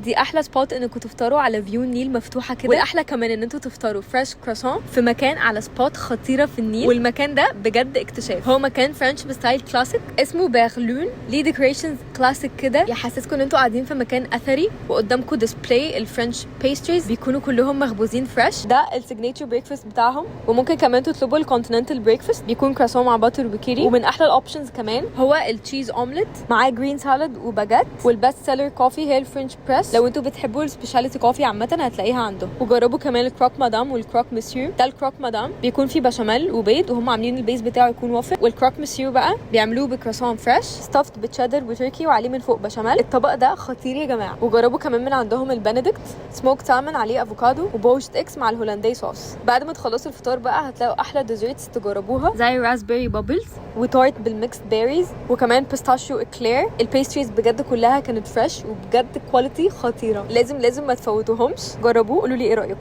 دي احلى سبوت انكم تفطروا على فيو النيل مفتوحه كده، والاحلى كمان ان انتوا تفطروا فريش كرواسون في مكان على سبوت خطيره في النيل. والمكان ده بجد اكتشاف، هو مكان فرنش بستايل كلاسيك اسمه بيرلون، ليه ديكوريشنز كلاسيك كده يحسسكم ان انتوا قاعدين في مكان اثري، وقدامكم ديسبلاي الفرنش بيستريز بيكونوا كلهم مخبوزين فريش. ده السيجنيتشر بريكفاست بتاعهم. وممكن كمان تطلبوا الكونتيننتال بريكفاست، بيكون كرواسون مع باتر وكيري. ومن احلى الاوبشنز كمان هو التشيز اومليت معاه جرين سالاد وباجيت. والبست سيلر كوفي هي الفرنش بريس، لو انتوا بتحبوا السبيشاليتي كوفي عامه هتلاقيها عنده. وجربوا كمان الكروك مادام والكروك مسيو. ده الكروك مادام بيكون فيه بشاميل وبيض، وهم عاملين البيز بتاعه يكون وافل. والكروك مسيو بقى بيعملوه بكرواسون فريش ستافد بتشيدر وتركي وعليه من فوق بشاميل. الطبق ده خطير يا جماعه. وجربوا كمان من عندهم البنديكت سموك سالمون عليه افوكادو وبوشت اكس مع الهولندي صوص. بعد ما تخلصوا الفطار بقى هتلاقوا احلى ديزرتس تجربوها زي راسبيري بابلز وتورت بالميكس بيريز، وكمان بيستاشيو اكلير. البيستريز بجد كلها كانت فريش وبجد كواليتي خطيره. لازم ما تفوتوهمش. جربوه قولوا لي ايه رايكم.